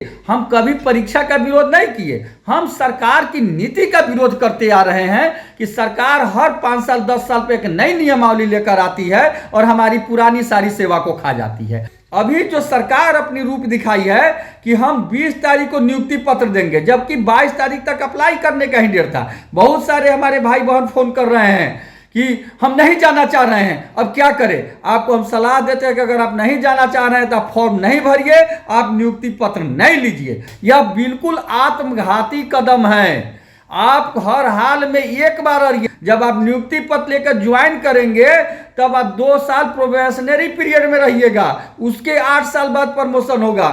हम कभी परीक्षा का विरोध नहीं किए। हम सरकार की नीति का विरोध करते आ रहे हैं कि सरकार हर 5 साल 10 साल पे एक नई नियमावली लेकर आती है और हमारी पुरानी सारी सेवा को खा जाती है। अभी जो सरकार अपनी रूप दिखाई है कि हम 20 तारीख को नियुक्ति पत्र देंगे, जबकि 22 तारीख तक अप्लाई करने का ही डेट था। बहुत सारे हमारे भाई बहन फोन कर रहे हैं कि हम नहीं जाना चाह रहे हैं, अब क्या करें। आपको हम सलाह देते हैं कि अगर आप नहीं जाना चाह रहे हैं तो आप फॉर्म नहीं भरिए, आप नियुक्ति पत्र नहीं लीजिए। यह बिल्कुल आत्मघाती कदम है। आप हर हाल में एक बार और जब आप नियुक्ति पत्र लेकर ज्वाइन करेंगे तब आप 2 साल प्रोबेशनरी पीरियड में रहिएगा, उसके 8 साल बाद प्रमोशन होगा।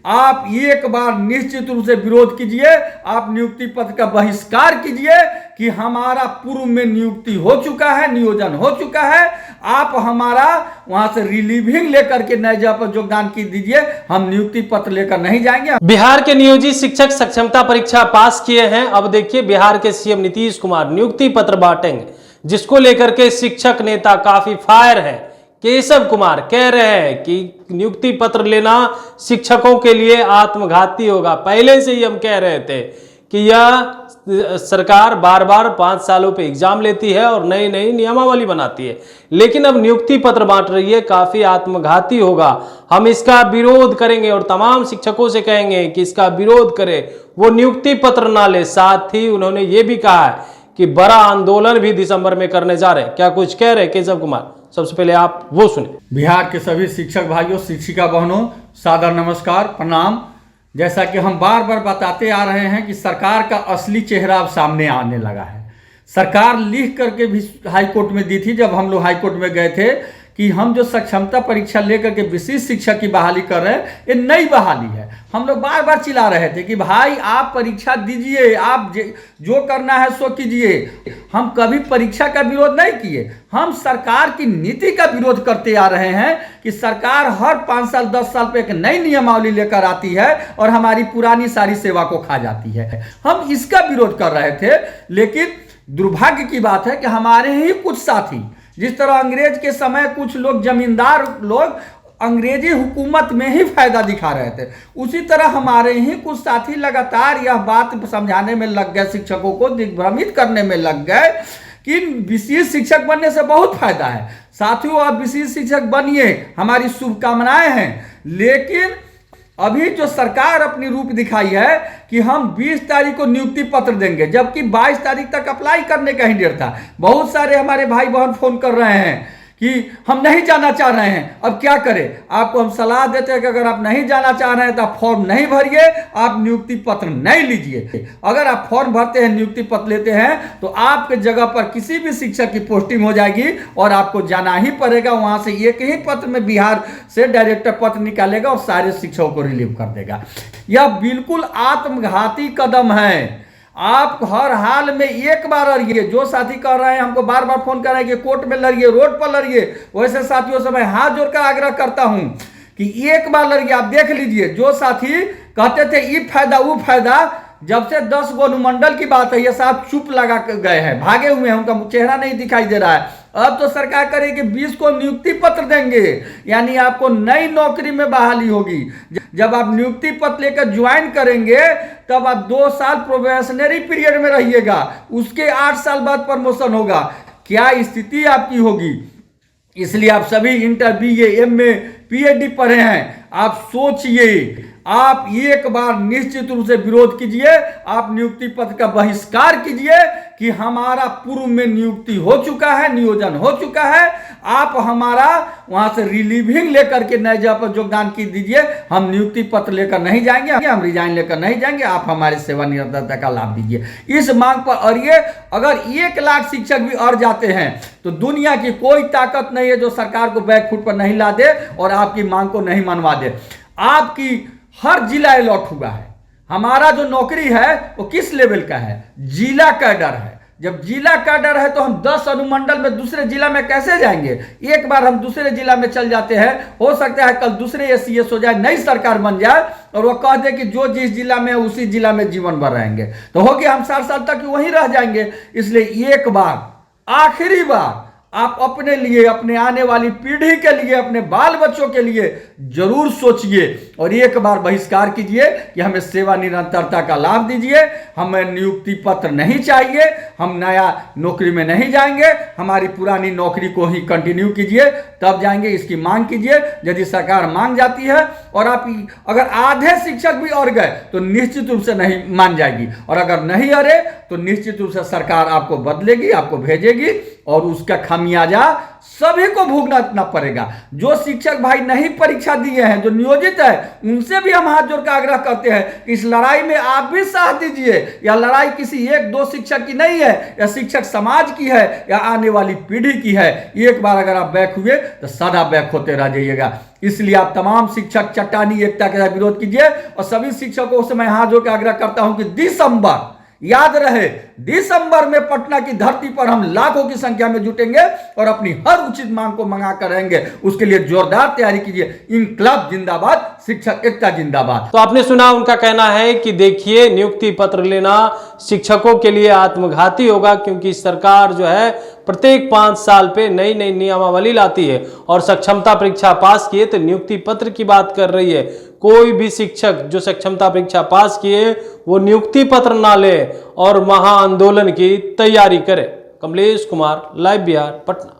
आप एक बार निश्चित रूप से विरोध कीजिए, आप नियुक्ति पत्र का बहिष्कार कीजिए कि हमारा पूर्व में नियुक्ति हो चुका है, नियोजन हो चुका है। आप हमारा वहां से रिलीविंग लेकर के नए जगह पर योगदान की दीजिए, हम नियुक्ति पत्र लेकर नहीं जाएंगे। बिहार के नियोजित शिक्षक सक्षमता परीक्षा पास किए हैं। अब देखिए बिहार के सीएम नीतीश कुमार नियुक्ति पत्र बांटेंगे, जिसको लेकर के शिक्षक नेता काफी फायर है। केशव कुमार कह रहे हैं कि नियुक्ति पत्र लेना शिक्षकों के लिए आत्मघाती होगा। पहले से ही हम कह रहे थे कि यह सरकार बार बार 5 सालों पे एग्जाम लेती है और नई नई नियमावली बनाती है, लेकिन अब नियुक्ति पत्र बांट रही है, काफी आत्मघाती होगा। हम इसका विरोध करेंगे और तमाम शिक्षकों से कहेंगे कि इसका विरोध करें, वो नियुक्ति पत्र ना ले। साथ ही उन्होंने ये भी कहा है कि बड़ा आंदोलन भी दिसंबर में करने जा रहे हैं। क्या कुछ कह रहे हैं केशव कुमार, सबसे पहले आप वो सुने। बिहार के सभी शिक्षक भाइयों, शिक्षिका बहनों, सादर नमस्कार, प्रणाम। जैसा कि हम बार बार बताते आ रहे हैं कि सरकार का असली चेहरा अब सामने आने लगा है। सरकार लिख करके भी हाईकोर्ट में दी थी, जब हम लोग हाईकोर्ट में गए थे, कि हम जो सक्षमता परीक्षा लेकर के विशिष्ट शिक्षक की बहाली कर रहे हैं, ये नई बहाली है। हम लोग बार बार चिल्ला रहे थे कि भाई आप परीक्षा दीजिए, आप जो करना है सो कीजिए। हम कभी परीक्षा का विरोध नहीं किए। हम सरकार की नीति का विरोध करते आ रहे हैं कि सरकार हर 5 साल 10 साल पे एक नई नियमावली लेकर आती है और हमारी पुरानी सारी सेवा को खा जाती है। हम इसका विरोध कर रहे थे, लेकिन दुर्भाग्य की बात है कि हमारे ही कुछ साथी, जिस तरह अंग्रेज के समय कुछ लोग जमींदार लोग अंग्रेजी हुकूमत में ही फायदा दिखा रहे थे, उसी तरह हमारे ही कुछ साथी लगातार यह बात समझाने में लग गए, शिक्षकों को दिग्भ्रमित करने में लग गए कि विशेष शिक्षक बनने से बहुत फायदा है। साथियों, आप विशेष शिक्षक बनिए, हमारी शुभकामनाएं हैं। लेकिन अभी जो सरकार अपनी रूप दिखाई है कि हम 20 तारीख को नियुक्ति पत्र देंगे, जबकि 22 तारीख तक अप्लाई करने का ही डेट था। बहुत सारे हमारे भाई बहन फोन कर रहे हैं कि हम नहीं जाना चाह रहे हैं, अब क्या करें। आपको हम सलाह देते हैं कि अगर आप नहीं जाना चाह रहे हैं तो आप फॉर्म नहीं भरिए, आप नियुक्ति पत्र नहीं लीजिए। अगर आप फॉर्म भरते हैं, नियुक्ति पत्र लेते हैं, तो आपके जगह पर किसी भी शिक्षक की पोस्टिंग हो जाएगी और आपको जाना ही पड़ेगा। वहां से एक ही पत्र में बिहार से डायरेक्टर पत्र निकालेगा और सारे शिक्षकों को रिलीव कर देगा। यह बिल्कुल आत्मघाती कदम है। आप हर हाल में एक बार लड़िए। जो साथी कह रहे हैं, हमको बार बार फोन कर रहे हैं कि कोर्ट में लड़िए, रोड पर लड़िए, वैसे साथियों से मैं हाथ जोड़कर आग्रह करता हूं कि एक बार लड़िए। आप देख लीजिए, जो साथी कहते थे ये फायदा वो फायदा, जब से 10 गो अनुमंडल की बात है, ये साहब चुप लगा गए हैं, भागे हुए हैं, उनका चेहरा नहीं दिखाई दे रहा है। अब तो सरकार करेगी 20 को नियुक्ति पत्र देंगे, यानी आपको नई नौकरी में बहाली होगी। जब आप नियुक्ति पत्र लेकर ज्वाइन करेंगे तब आप 2 साल प्रोबेशनरी पीरियड में रहिएगा, उसके 8 साल बाद प्रमोशन होगा। क्या स्थिति आपकी होगी। इसलिए आप सभी इंटर, BA, MA, PhD पढ़े हैं, आप सोचिए, आप एक बार निश्चित रूप से विरोध कीजिए, आप नियुक्ति पत्र का बहिष्कार कीजिए कि हमारा पूर्व में नियुक्ति हो चुका है, नियोजन हो चुका है। आप हमारा वहां से रिलीविंग लेकर के नए जगह पर योगदान की दीजिए, हम नियुक्ति पत्र लेकर नहीं जाएंगे, हम रिजाइन लेकर नहीं जाएंगे, आप हमारे सेवानिवृत्ता का लाभ दीजिए। इस मांग पर अड़िए। अगर 1 लाख शिक्षक भी अड़ जाते हैं तो दुनिया की कोई ताकत नहीं है जो सरकार को बैकफुट पर नहीं ला दे और आपकी मांग को नहीं मनवा दे। आपकी हर जिला अलॉट हुआ है। हमारा जो नौकरी है वो किस लेवल का है, जिला कैडर है। जब जिला कैडर है तो हम 10 अनुमंडल में दूसरे जिला में कैसे जाएंगे। एक बार हम दूसरे जिला में चल जाते हैं, हो सकता है कल दूसरे SCS हो जाए, नई सरकार बन जाए और वो कह दे कि जो जिस जिला में है उसी जिला में जीवन भर रहेंगे, तो होगी हम 60 साल तक वहीं रह जाएंगे। इसलिए एक बार, आखिरी बार आप अपने लिए, अपने आने वाली पीढ़ी के लिए, अपने बाल बच्चों के लिए जरूर सोचिए और एक बार बहिष्कार कीजिए कि हमें सेवा निरंतरता का लाभ दीजिए, हमें नियुक्ति पत्र नहीं चाहिए, हम नया नौकरी में नहीं जाएंगे, हमारी पुरानी नौकरी को ही कंटिन्यू कीजिए, तब जाएंगे। इसकी मांग कीजिए। यदि सरकार मांग जाती है और आप अगर आधे शिक्षक भी और गए तो निश्चित रूप से नहीं मान जाएगी, और अगर नहीं अरे तो निश्चित रूप से सरकार आपको बदलेगी, आपको भेजेगी और उसका खामियाजा सभी को भुगतना पड़ेगा। जो शिक्षक भाई नहीं परीक्षा दिए हैं, जो नियोजित है, उनसे भी हम हाथ जोड़ कर आग्रह करते हैं कि इस लड़ाई में आप भी साथ दीजिए। यह लड़ाई किसी एक दो शिक्षक की नहीं है, यह शिक्षक समाज की है, या आने वाली पीढ़ी की है। एक बार अगर आप बैक हुए तो सदा बैक होते रह जाइएगा। इसलिए आप तमाम शिक्षक चट्टानी एकता के साथ विरोध कीजिए और सभी शिक्षकों से मैं हाथ जोड़ कर आग्रह करता हूं कि दिसंबर, याद रहे, दिसंबर में पटना की धरती पर हम लाखों की संख्या में जुटेंगे और अपनी हर उचित मांग को मंगा कर रहेंगे। उसके लिए जोरदार तैयारी कीजिए। इंकलाब जिंदाबाद, शिक्षक एकता जिंदाबाद। तो आपने सुना, उनका कहना है कि देखिए, नियुक्ति पत्र लेना शिक्षकों के लिए आत्मघाती होगा, क्योंकि सरकार जो है प्रत्येक 5 साल पे नई नई नियमावली लाती है और सक्षमता परीक्षा पास किए तो नियुक्ति पत्र की बात कर रही है। कोई भी शिक्षक जो सक्षमता परीक्षा पास किए वो नियुक्ति पत्र ना ले और महा आंदोलन की तैयारी करे। कमलेश कुमार, लाइव बिहार, पटना।